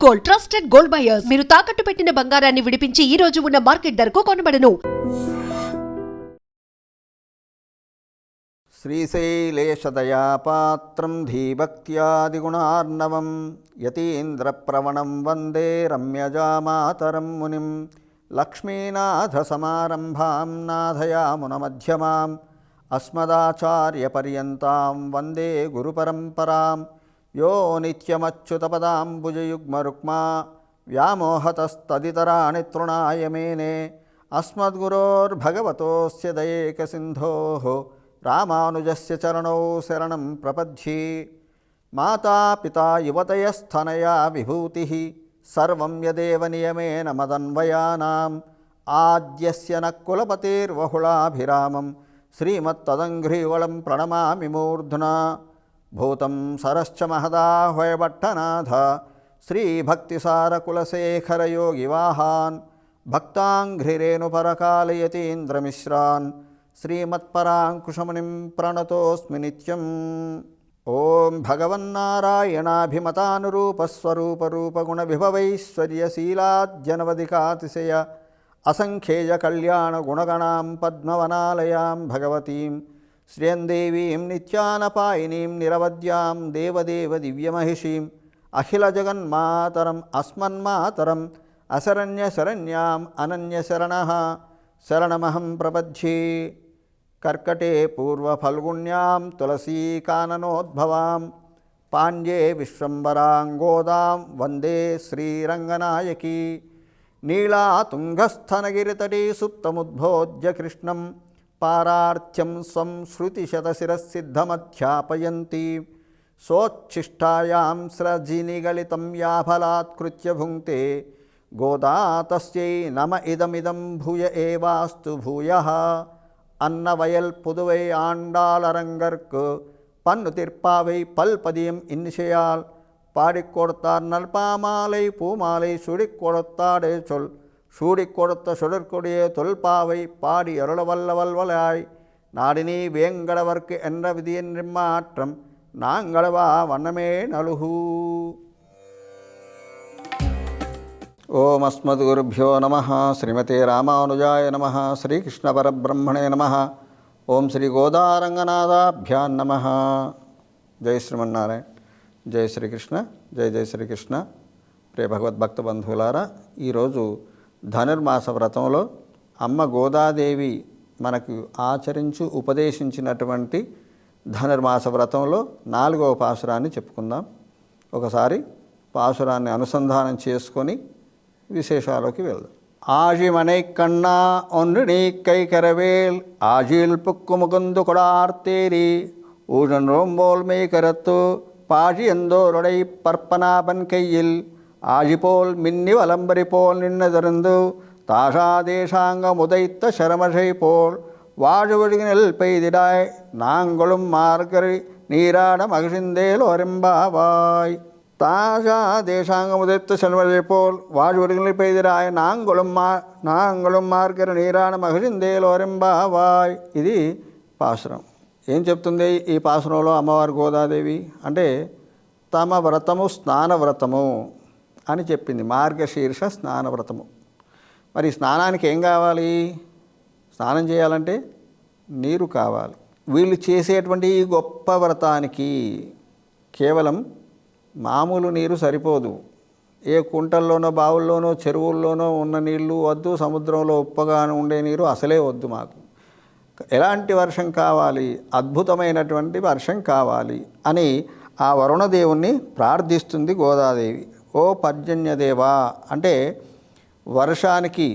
Gold trusted gold buyers మీరు తాకట్టు పెట్టిన బంగారాన్ని విడిపించి ఈ రోజు ఉన్న మార్కెట్ ధరకు కొనబడను. శ్రీశైలేశదయాపాత్రం ధీభక్త్యాదిగుణార్ణవం యతీంద్రప్రవణం వందే రమ్యజామాతరం మునిం లక్ష్మీనాథసమారంభాం నాథయామునమధ్యమాం అస్మదాచార్యపర్యంతాం వందే గురుపరంపరాం యో నిత్యమచ్యుతపదాంబుజయుగ్మరుక్మా వ్యామోహతస్తదితరాణి తృణాయ మేనే అస్మద్గురోర్భగవతోస్య దయేకసింధోః రామానుజస్య చరణౌ శరణం ప్రపద్యే. మాతాపితా యువతయస్థనయా విభూతిః సర్వం యదేవ నియమేన మదన్వయానాం ఆద్యస్య న కులపతిర్వహుళాభిరామం శ్రీమత్తదంఘ్రియుగళం ప్రణమామి మూర్ధ్నా. భూతం సరశ్చ మహదాహ్వయభట్టనాథ శ్రీభక్తిసారకులశేఖరయోగివాహాన్ భక్తాంఘ్రిరేణుపరకాలయతీంద్రమిశ్రాన్ శ్రీమత్పరాంకుశమునిం ప్రణతోస్మి నిత్యం. ఓం భగవన్నారాయణాభిమతానురూపస్వరూపరూపగుణవిభవైశ్వర్యశీలాద్యనవధికాతిశయ అసంఖ్యేయ కళ్యాణగుణగణాం పద్మవనాలయాం భగవతీం శ్రియందేవీం నిత్యానపాయినీం నిరవద్యాం దేవదేవ దివ్యమహిషీం అఖిలజగన్మాతరం అస్మన్మాతరం అశరణ్యశరణ్యాం అనన్యశరణః శరణమహం ప్రపద్యే. కర్కటే పూర్వఫల్గుణ్యాం తులసీకాననోద్భవాం పాండ్యే విశ్వంబరాం గోదాం వందే శ్రీరంగనాయకీ. నీళాతుంగస్థనగిరితటీ సుప్తముద్భోజ్య కృష్ణం పారార్థ్యం స్వం శృతిశతశిరసిద్ధమధ్యాపయంతి సోచ్ఛిష్టాయాం స్రజినిగళితం యాఫలాత్కృత్య భుంక్తే గోదా తస్యై నమ ఇదమిదం భూయ ఏవాస్తు భూయః. అన్నవయల్ పుదువై ఆండాళరంగర్కు పన్ను తిర్పావై పల్పదియం ఇన్నిషయాల్ பாடிக் கொடுத்தார் நல்பாமாலை பூமாலை சுடிக் கொடுத்தாடே சொல் சூடிக் கொடுத்த சுடற்கொடிய தொல்பாவை பாடி அருளவல்லவல்வலாய் நாடினி வேங்கடவர்க்கு என்ற விதியின் நிம்மாற்றம் நாங்களவா வண்ணமே நலுகு. ఓం అస్మద్గురుభ్యో నమః. శ్రీమతే రామానుజాయ నమః. శ్రీకృష్ణ పరబ్రహ్మణే నమః. ఓం శ్రీ గోదారంగనాథాభ్యాం నమః. జై శ్రీమన్నారాయణ. జై శ్రీకృష్ణ. జై జై శ్రీకృష్ణ. ప్రియ భగవద్భక్త బంధువులారా, ఈరోజు ధనుర్మాస వ్రతంలో అమ్మ గోదాదేవి మనకు ఆచరించి ఉపదేశించినటువంటి ధనుర్మాస వ్రతంలో 4వ పాసురాన్ని చెప్పుకుందాం. ఒకసారి పాసురాన్ని అనుసంధానం చేసుకొని విశేషాలోకి వెళ్దాం. ఆజిమனை కన్నా ఒన్ను నీ కైకరవేల్ ఆజిల్ పుక్కు ముకుందు కొడార్తేరి ఊజన్ రోంబోల్ మే కరత్తు பாழி எந்தோருடை பற்பனாபன் கையில் ஆழிபோல் மின்னி வலம்பரி போல் நின்னதருந்து தாஷாதேசாங்க முதைத்த சரமஷை போல் வாழுவழிகள் பெய்திடாய் நாங்களும் மார்கரி நீராட மகிழ்ந்தேல் ஒரெம்பாவாய். தாஷாதேசாங்க முதைத்த சரமஷை போல் வாழுவழிகள் பெய்திடாய் நாங்களும் మార్గరి నీరాడ మహిళిందేలు ఒరెంబావాయ్. ఇది పాసురం. ఏం చెప్తుంది ఈ పాసురంలో అమ్మవారు గోదాదేవి అంటే తమ వ్రతము స్నానవ్రతము అని చెప్పింది. మార్గశీర్ష స్నానవ్రతము. మరి స్నానానికి ఏం కావాలి? స్నానం చేయాలంటే నీరు కావాలి. వీళ్ళు చేసేటువంటి ఈ గొప్ప వ్రతానికి కేవలం మామూలు నీరు సరిపోదు. ఏ కుంటల్లోనో బావుల్లోనో చెరువుల్లోనో ఉన్న నీళ్లు వద్దు, సముద్రంలో ఉప్పగా ఉండే నీరు అసలే వద్దు. మాకు ఎలాంటి వర్షం కావాలి? అద్భుతమైనటువంటి వర్షం కావాలి అని ఆ వరుణదేవుణ్ణి ప్రార్థిస్తుంది గోదాదేవి. ఓ పర్జన్యదేవా అంటే వర్షానికి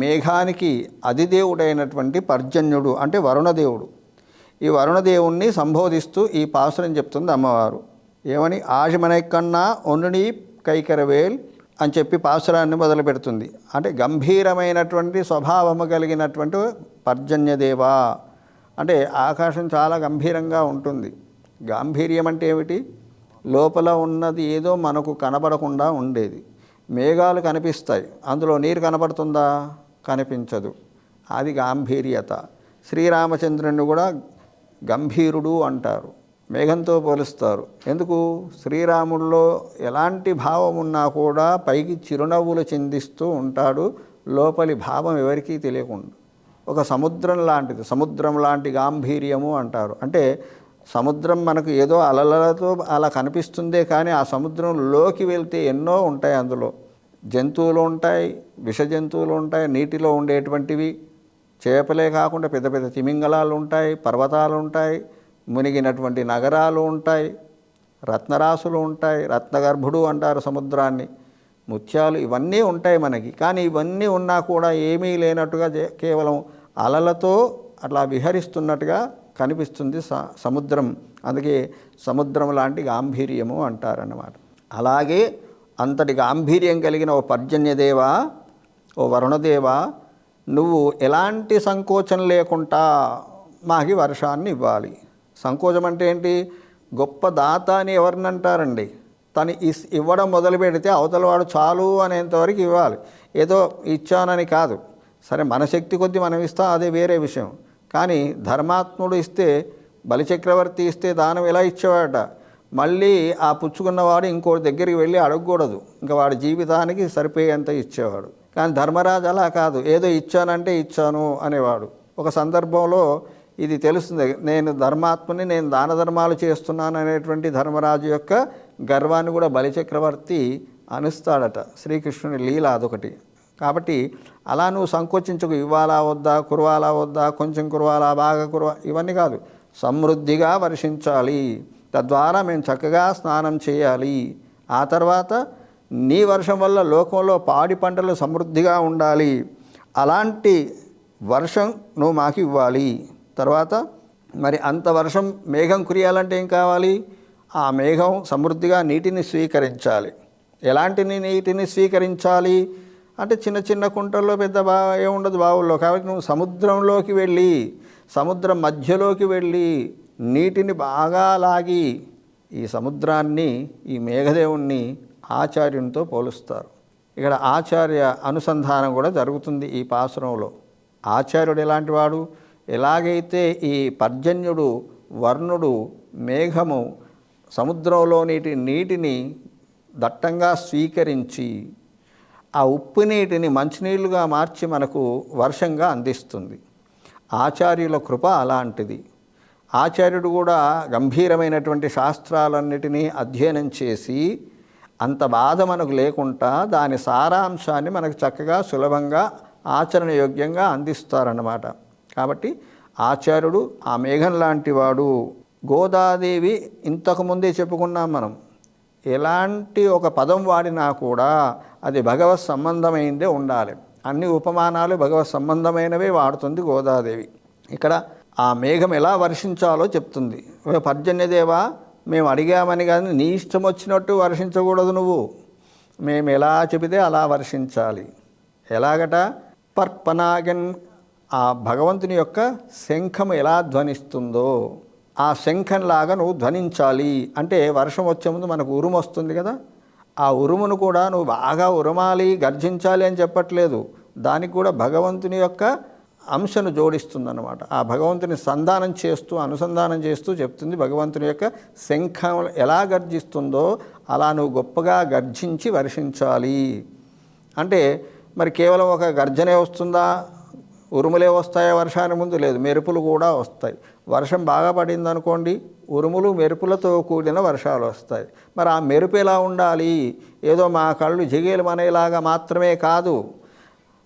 మేఘానికి అధిదేవుడైనటువంటి పర్జన్యుడు అంటే వరుణదేవుడు. ఈ వరుణదేవుణ్ణి సంబోధిస్తూ ఈ పాసురం చెప్తుంది అమ్మవారు. ఏమని? ఆజిమనై కన్నా ఒన్నుని కైకరవేల్ అని చెప్పి పాసురాన్ని మొదలు పెడుతుంది. అంటే గంభీరమైనటువంటి స్వభావము కలిగినటువంటి పర్జన్యదేవా అంటే ఆకాశం చాలా గంభీరంగా ఉంటుంది. గాంభీర్యం అంటే ఏమిటి? లోపల ఉన్నది ఏదో మనకు కనబడకుండా ఉండేది. మేఘాలు కనిపిస్తాయి, అందులో నీరు కనబడుతుందా? కనిపించదు. అది గాంభీర్యత. శ్రీరామచంద్రుని కూడా గంభీరుడు అంటారు. మేఘంతో పోలుస్తారు. ఎందుకు? శ్రీరాముల్లో ఎలాంటి భావం ఉన్నా కూడా పైకి చిరునవ్వులు చిందిస్తూ ఉంటాడు, లోపలి భావం ఎవరికీ తెలియకుండా. ఒక సముద్రం లాంటిది, సముద్రం లాంటి గాంభీర్యము అంటారు. అంటే సముద్రం మనకు ఏదో అలలతో అలా కనిపిస్తుందే, కానీ ఆ సముద్రంలోకి వెళ్తే ఎన్నో ఉంటాయి. అందులో జంతువులు ఉంటాయి, విష జంతువులు ఉంటాయి, నీటిలో ఉండేటువంటివి. చేపలే కాకుండా పెద్ద పెద్ద తిమింగలాలు ఉంటాయి, పర్వతాలు ఉంటాయి, మునిగినటువంటి నగరాలు ఉంటాయి, రత్నరాశులు ఉంటాయి. రత్నగర్భుడు అంటారు సముద్రాన్ని. ముత్యాలు ఇవన్నీ ఉంటాయి మనకి. కానీ ఇవన్నీ ఉన్నా కూడా ఏమీ లేనట్టుగా కేవలం అలలతో అట్లా విహరిస్తున్నట్టుగా కనిపిస్తుంది సముద్రం. అందుకే సముద్రం లాంటి గాంభీర్యము అంటారన్నమాట. అలాగే అంతటి గాంభీర్యం కలిగిన ఓ పర్జన్యదేవా, ఓ వరుణదేవా, నువ్వు ఎలాంటి సంకోచం లేకుండా మాకి వర్షాన్ని ఇవ్వాలి. సంకోచం అంటే ఏంటి? గొప్ప దాత అని ఎవరినంటారండి? తను ఇవ్వడం మొదలు పెడితే అవతలవాడు చాలు అనేంతవరకు ఇవ్వాలి. ఏదో ఇచ్చానని కాదు. సరే, మన శక్తి కొద్దీ మనం ఇస్తాం, అదే వేరే విషయం. కానీ ధర్మాత్ముడు ఇస్తే, బలిచక్రవర్తి ఇస్తే దానం ఎలా ఇచ్చేవాడట? మళ్ళీ ఆ పుచ్చుకున్నవాడు ఇంకోటి దగ్గరికి వెళ్ళి అడగకూడదు. ఇంకా వాడి జీవితానికి సరిపోయేంత ఇచ్చేవాడు. కానీ ధర్మరాజు అలా కాదు. ఏదో ఇచ్చానంటే ఇచ్చాను అనేవాడు. ఒక సందర్భంలో ఇది తెలుస్తుంది, నేను ధర్మాత్మని, నేను దాన ధర్మాలు చేస్తున్నాను అనేటువంటి ధర్మరాజు యొక్క గర్వాన్ని కూడా బలిచక్రవర్తి అనుస్తాడట. శ్రీకృష్ణుని లీల అదొకటి. కాబట్టి అలా నువ్వు సంకోచించకు. ఇవ్వాలా వద్దా, కురవాలా వద్దా, కొంచెం కురవాలా, బాగా కురవా, ఇవన్నీ కాదు. సమృద్ధిగా వర్షించాలి, తద్వారా మేము చక్కగా స్నానం చేయాలి. ఆ తర్వాత నీ వర్షం వల్ల లోకంలో పాడి పంటలు సమృద్ధిగా ఉండాలి. అలాంటి వర్షం నువ్వు మాకు ఇవ్వాలి. తర్వాత మరి అంత వర్షం మేఘం కురియాలంటే ఏం కావాలి? ఆ మేఘం సమృద్ధిగా నీటిని స్వీకరించాలి. ఎలాంటి నీటిని స్వీకరించాలి అంటే చిన్న చిన్న కుంటల్లో, పెద్ద ఏముండదు బావుల్లో. కాబట్టి నువ్వు సముద్రంలోకి వెళ్ళి, సముద్రం మధ్యలోకి వెళ్ళి నీటిని బాగా లాగి, ఈ సముద్రాన్ని, ఈ మేఘదేవుణ్ణి ఆచార్యునితో పోలుస్తారు. ఇక్కడ ఆచార్య అనుసంధానం కూడా జరుగుతుంది ఈ పాసురంలో. ఆచార్యుడు ఎలాంటి వాడు? ఎలాగైతే ఈ పర్జన్యుడు, వర్ణుడు, మేఘము సముద్రంలో నీటిని దట్టంగా స్వీకరించి ఆ ఉప్పు నీటిని మంచినీళ్ళుగా మార్చి మనకు వర్షంగా అందిస్తుంది. ఆచార్యుల కృప అలాంటిది. ఆచార్యుడు కూడా గంభీరమైనటువంటి శాస్త్రాలన్నిటినీ అధ్యయనం చేసి అంత బాధ మనకు లేకుండా దాని సారాంశాన్ని మనకు చక్కగా సులభంగా ఆచరణ యోగ్యంగా అందిస్తారన్నమాట. కాబట్టి ఆచార్యుడు ఆ మేఘం లాంటి వాడు. గోదాదేవి ఇంతకుముందే చెప్పుకున్నాం మనం. ఎలాంటి ఒక పదం వాడినా కూడా అది భగవత్ సంబంధమైనదే ఉండాలి. అన్ని ఉపమానాలు భగవత్ సంబంధమైనవే వాడుతుంది గోదాదేవి. ఇక్కడ ఆ మేఘం ఎలా వర్షించాలో చెప్తుంది. పర్జన్యదేవా, మేము అడిగామని కానీ నీ ఇష్టం వచ్చినట్టు వర్షించకూడదు. నువ్వు మేము ఎలా చెబితే అలా వర్షించాలి. ఎలాగట? పర్పనాగన్, ఆ భగవంతుని యొక్క శంఖం ఎలా ధ్వనిస్తుందో ఆ శంఖంలాగా నువ్వు ధ్వనించాలి. అంటే వర్షం వచ్చే ముందు మనకు ఉరుము వస్తుంది కదా, ఆ ఉరుమును కూడా నువ్వు బాగా ఉరమాలి, గర్జించాలి అని చెప్పట్లేదు. దానికి కూడా భగవంతుని యొక్క అంశను జోడిస్తుందన్నమాట. ఆ భగవంతుని అనుసంధానం చేస్తూ చెప్తుంది. భగవంతుని యొక్క శంఖం ఎలా గర్జిస్తుందో అలా నువ్వు గొప్పగా గర్జించి వర్షించాలి. అంటే మరి కేవలం ఒక గర్జనే వస్తుందా? ఉరుములే వస్తాయా వర్షానికి ముందు? లేదు, మెరుపులు కూడా వస్తాయి. వర్షం బాగా పడింది అనుకోండి, ఉరుములు మెరుపులతో కూడిన వర్షాలు వస్తాయి. మరి ఆ మెరుపు ఎలా ఉండాలి? ఏదో మా కళ్ళు జిగేలు అనేలాగా మాత్రమే కాదు,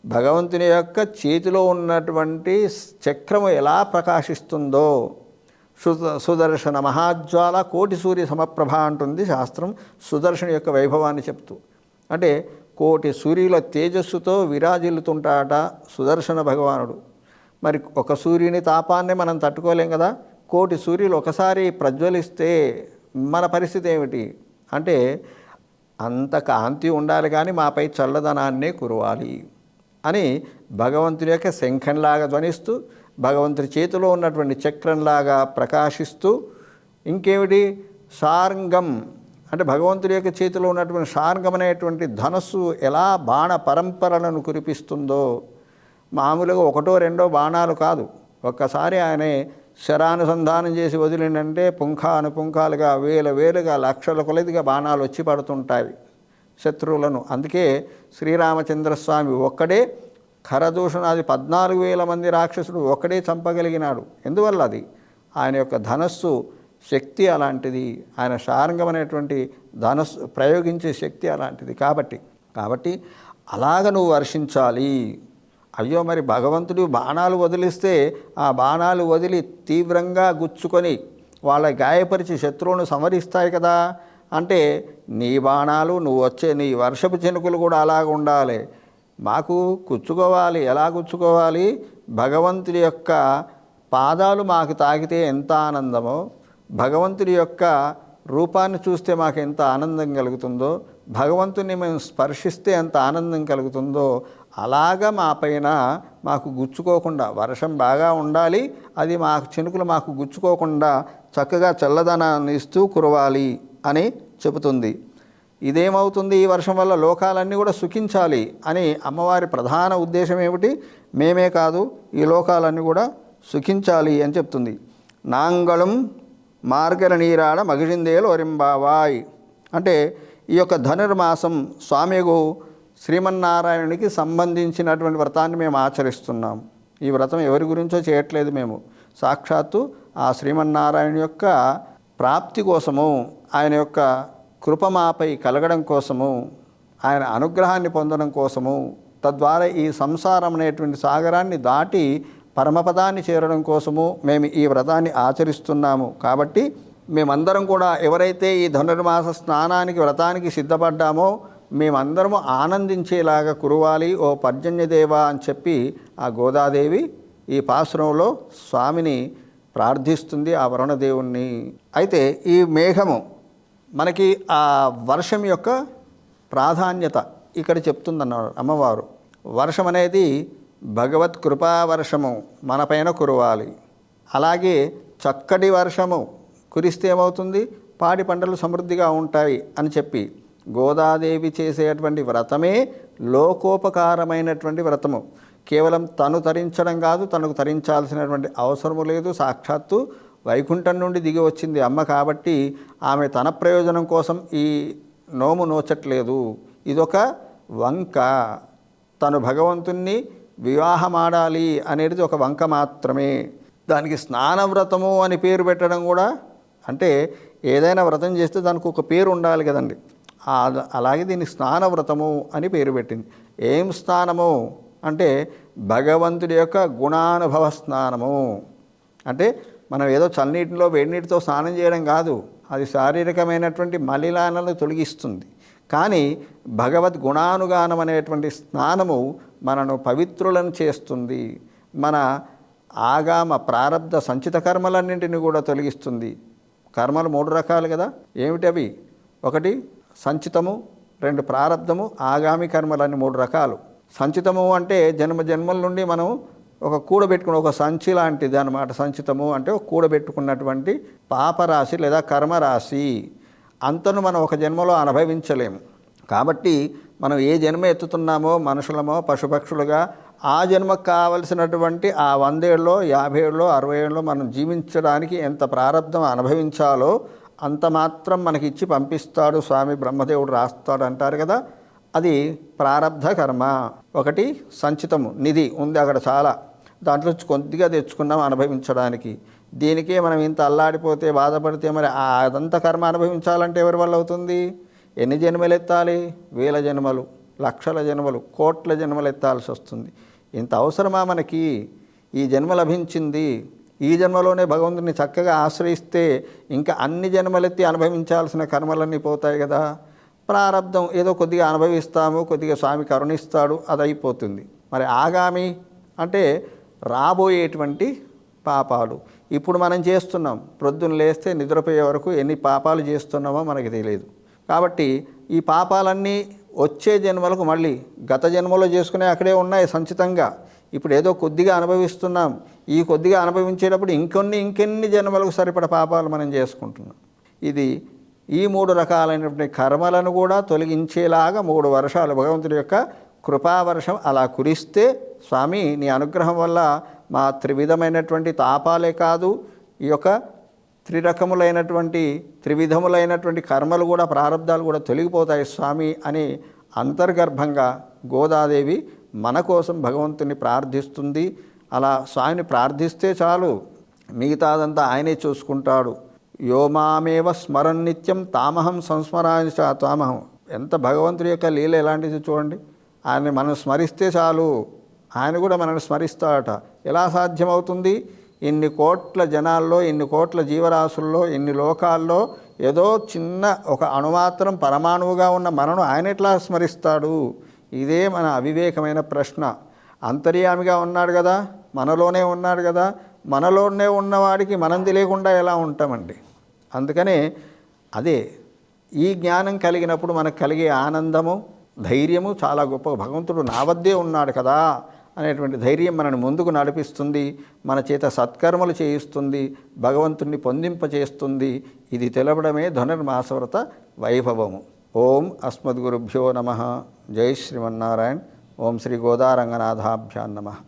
భగవంతుని యొక్క చేతిలో ఉన్నటువంటి చక్రము ఎలా ప్రకాశిస్తుందో, సుదర్శన మహాజ్వాల కోటి సూర్య సమప్రభ అంటుంది శాస్త్రం సుదర్శన యొక్క వైభవాన్ని చెప్తూ. అంటే కోటి సూర్యుల తేజస్సుతో విరాజిల్లుతుంటాట సుదర్శన భగవానుడు. మరి ఒక సూర్యుని తాపాన్ని మనం తట్టుకోలేం కదా. కోటి సూర్యులు ఒకసారి ప్రజ్వలిస్తే మన పరిస్థితి ఏమిటి అంటే, అంత కాంతి ఉండాలి కానీ మాపై చల్లదనాన్నే కురవాలి అని భగవంతుని యొక్క శంఖంలాగా ధ్వనిస్తూ, భగవంతుని చేతిలో ఉన్నటువంటి చక్రంలాగా ప్రకాశిస్తూ, ఇంకేమిటి సారంగం అంటే భగవంతుడి యొక్క చేతిలో ఉన్నటువంటి సారంగం అనేటువంటి ధనస్సు ఎలా బాణ పరంపరలను కురిపిస్తుందో, మామూలుగా ఒకటో రెండో బాణాలు కాదు, ఒక్కసారి ఆయన శరానుసంధానం చేసి వదిలిందంటే పుంఖాలుగా వేలుగా లక్షల కొలదిగా బాణాలు వచ్చి పడుతుంటాయి శత్రువులను. అందుకే శ్రీరామచంద్రస్వామి ఒక్కడే ఖరదూషణాది 14,000 మంది రాక్షసుడు ఒక్కడే చంపగలిగినాడు. ఎందువల్ల? అది ఆయన యొక్క ధనస్సు శక్తి అలాంటిది, ఆయన శారంగమైనటువంటి ధనస్సు ప్రయోగించే శక్తి అలాంటిది. కాబట్టి అలాగ నువ్వు వర్షించాలి. అయ్యో మరి భగవంతుడు బాణాలు వదిలిస్తే ఆ బాణాలు వదిలి తీవ్రంగా గుచ్చుకొని వాళ్ళ గాయపరిచి శత్రువును సంహరిస్తాయి కదా అంటే, నీ బాణాలు నువ్వు వచ్చే నీ వర్షపు చినుకులు కూడా అలాగ ఉండాలి. మాకు గుచ్చుకోవాలి. ఎలా గుచ్చుకోవాలి? భగవంతుడి యొక్క పాదాలు మాకు తాకితే ఎంత ఆనందమో, భగవంతుడి యొక్క రూపాన్ని చూస్తే మాకు ఎంత ఆనందం కలుగుతుందో, భగవంతుని మేము స్పర్శిస్తే ఎంత ఆనందం కలుగుతుందో, అలాగా మా పైన మాకు గుచ్చుకోకుండా వర్షం బాగా ఉండాలి. అది మాకు చినుకులు మాకు గుచ్చుకోకుండా చక్కగా చల్లదనాన్ని ఇస్తూ కురవాలి అని చెబుతుంది. ఇదేమవుతుంది? ఈ వర్షం వల్ల లోకాలన్నీ కూడా సుఖించాలి అని అమ్మవారి ప్రధాన ఉద్దేశం ఏమిటి? మేమే కాదు, ఈ లోకాలన్నీ కూడా సుఖించాలి అని చెప్తుంది. నాంగళం మార్గల నీరాడ మగిழிందేలు ఒరింబావాయ్ అంటే ఈ యొక్క ధనుర్మాసం స్వామిగు శ్రీమన్నారాయణునికి సంబంధించినటువంటి వ్రతాన్ని మేము ఆచరిస్తున్నాం. ఈ వ్రతం ఎవరి గురించో చేయట్లేదు మేము, సాక్షాత్తు ఆ శ్రీమన్నారాయణ యొక్క ప్రాప్తి కోసము, ఆయన యొక్క కృపమాపై కలగడం కోసము, ఆయన అనుగ్రహాన్ని పొందడం కోసము, తద్వారా ఈ సంసారం అనేటువంటి సాగరాన్ని దాటి పరమపదాన్ని చేరడం కోసము మేము ఈ వ్రతాన్ని ఆచరిస్తున్నాము. కాబట్టి మేమందరం కూడా ఎవరైతే ఈ ధనుర్మాస స్నానానికి వ్రతానికి సిద్ధపడ్డామో మేమందరము ఆనందించేలాగా కురవాలి ఓ పర్జన్యదేవ అని చెప్పి ఆ గోదాదేవి ఈ పాసురంలో స్వామిని ప్రార్థిస్తుంది, ఆ వరుణదేవుణ్ణి. అయితే ఈ మేఘము మనకి ఆ వర్షం యొక్క ప్రాధాన్యత ఇక్కడ చెప్తుందన్నారు అమ్మవారు. వర్షం అనేది భగవత్ కృపా వర్షము మనపైన కురవాలి. అలాగే చక్కటి వర్షము కురిస్తే ఏమవుతుంది? పాడి పంటలు సమృద్ధిగా ఉంటాయి అని చెప్పి గోదాదేవి చేసేటువంటి వ్రతమే లోకోపకారమైనటువంటి వ్రతము. కేవలం తను తరించడం కాదు, తనకు తరించాల్సినటువంటి అవసరము లేదు. సాక్షాత్తు వైకుంఠం నుండి దిగి వచ్చింది అమ్మ కాబట్టి ఆమె తన ప్రయోజనం కోసం ఈ నోము నోచట్లేదు. ఇదొక వంక. తను భగవంతుణ్ణి వివాహమాడాలి అనేది ఒక వంక మాత్రమే. దానికి స్నానవ్రతము అని పేరు పెట్టడం కూడా, అంటే ఏదైనా వ్రతం చేస్తే దానికి ఒక పేరు ఉండాలి కదండి. అలాగే దీన్ని స్నానవ్రతము అని పేరు పెట్టింది. ఏం స్నానము అంటే భగవంతుడి యొక్క గుణానుభవ స్నానము. అంటే మనం ఏదో చల్లనీటిలో వేడినీటితో స్నానం చేయడం కాదు, అది శారీరకమైనటువంటి మలినాలను తొలగిస్తుంది. కానీ భగవద్ గుణానుగానం అనేటువంటి స్నానము మనను పవిత్రులను చేస్తుంది. మన ఆగామ ప్రారబ్ధ సంచిత కర్మలన్నింటినీ కూడా తొలగిస్తుంది. కర్మలు 3 రకాలు కదా, ఏమిటి అవి? 1 సంచితము, 2 ప్రారబ్ధము, ఆగామి కర్మలని 3 రకాలు. సంచితము అంటే జన్మల నుండి మనం ఒక కూడబెట్టుకున్న ఒక సంచి లాంటిది అన్నమాట. సంచితము అంటే ఒక కూడబెట్టుకున్నటువంటి పాపరాశి లేదా కర్మరాశి. అంతను మనం ఒక జన్మలో అనుభవించలేము. కాబట్టి మనం ఏ జన్మ ఎత్తుతున్నామో, మనుషులమో పశుపక్షులుగా, ఆ జన్మకు కావలసినటువంటి ఆ 100 ఏళ్ళలో 50 ఏళ్ళలో 60 ఏళ్ళలో మనం జీవించడానికి ఎంత ప్రారంధం అనుభవించాలో అంత మాత్రం మనకి ఇచ్చి పంపిస్తాడు స్వామి బ్రహ్మదేవుడు, రాస్తాడు అంటారు కదా. అది ప్రారబ్ధ కర్మ. 1 సంచితము, నిధి ఉంది అక్కడ చాలా, దాంట్లో కొద్దిగా తెచ్చుకున్నాం అనుభవించడానికి. దీనికే మనం ఇంత అల్లాడిపోతే బాధపడితే మరి అదంతా కర్మ అనుభవించాలంటే ఎవరి వల్ల అవుతుంది? ఎన్ని జన్మలు ఎత్తాలి? 1000 జన్మలు, లక్షల జన్మలు, కోట్ల జన్మలు ఎత్తాల్సి వస్తుంది. ఇంత అవసరమా మనకి? ఈ జన్మ లభించింది, ఈ జన్మలోనే భగవంతుని చక్కగా ఆశ్రయిస్తే ఇంకా అన్ని జన్మలెత్తి అనుభవించాల్సిన కర్మలన్నీ పోతాయి కదా. ప్రారబ్ధం ఏదో కొద్దిగా అనుభవిస్తాము, కొద్దిగా స్వామి కరుణిస్తాడు, అది అయిపోతుంది. మరి ఆగామి అంటే రాబోయేటువంటి పాపాలు. ఇప్పుడు మనం చేస్తున్నాం, ప్రొద్దున లేస్తే నిద్రపోయే వరకు ఎన్ని పాపాలు చేస్తున్నామో మనకి తెలియదు. కాబట్టి ఈ పాపాలన్నీ వచ్చే జన్మలకు మళ్ళీ గత జన్మలో చేసుకునే అక్కడే ఉన్నాయి సంచితంగా. ఇప్పుడు ఏదో కొద్దిగా అనుభవిస్తున్నాం, ఈ కొద్దిగా అనుభవించేటప్పుడు ఇంకెన్ని జన్మలకు సరిపడ పాపాలు మనం చేసుకుంటున్నాం. ఇది ఈ 3 రకాలైనటువంటి కర్మలను కూడా తొలగించేలాగా 3 వర్షాలు భగవంతుడి యొక్క కృపావర్షం అలా కురిస్తే, స్వామి నీ అనుగ్రహం వల్ల మా త్రివిధమైనటువంటి తాపాలే కాదు, ఈ యొక్క త్రివిధములైనటువంటి కర్మలు కూడా, ప్రారంధాలు కూడా తొలగిపోతాయి స్వామి అని అంతర్గర్భంగా గోదాదేవి మన కోసం భగవంతుని ప్రార్థిస్తుంది. అలా స్వామిని ప్రార్థిస్తే చాలు, మిగతాదంతా ఆయనే చూసుకుంటాడు. యోమామేవ స్మరన్ నిత్యం తామహం సంస్మరామి చ తామహం. ఎంత భగవంతుడి యొక్క లీల ఎలాంటిది చూడండి. ఆయన్ని మనం స్మరిస్తే చాలు, ఆయన కూడా మనల్ని స్మరిస్తాడట. ఎలా సాధ్యమవుతుంది? ఇన్ని కోట్ల జనాల్లో, ఇన్ని కోట్ల జీవరాశుల్లో, ఇన్ని లోకాల్లో ఏదో చిన్న ఒక అణుమాత్రం పరమాణువుగా ఉన్న మనను ఆయన ఎట్లా స్మరిస్తాడు? ఇదే మన అవివేకమైన ప్రశ్న. అంతర్యామిగా ఉన్నాడు కదా, మనలోనే ఉన్నాడు కదా, మనలోనే ఉన్నవాడికి మనం తెలియకుండా ఎలా ఉంటామండి? అందుకనే అదే ఈ జ్ఞానం కలిగినప్పుడు మనకు కలిగే ఆనందము, ధైర్యము చాలా గొప్ప. భగవంతుడు నా వద్దే ఉన్నాడు కదా అనేటువంటి ధైర్యం మనని ముందుకు నడిపిస్తుంది, మన చేత సత్కర్మలు చేయిస్తుంది, భగవంతుణ్ణి పొందింపచేస్తుంది. ఇది తెలపడమే ధనుర్మాసవ్రత వైభవము. ఓం అస్మద్గురుభ్యో నమః. జై శ్రీమన్నారాయణ. ఓం శ్రీ గోదారంగనాథాభ్యాం నమః.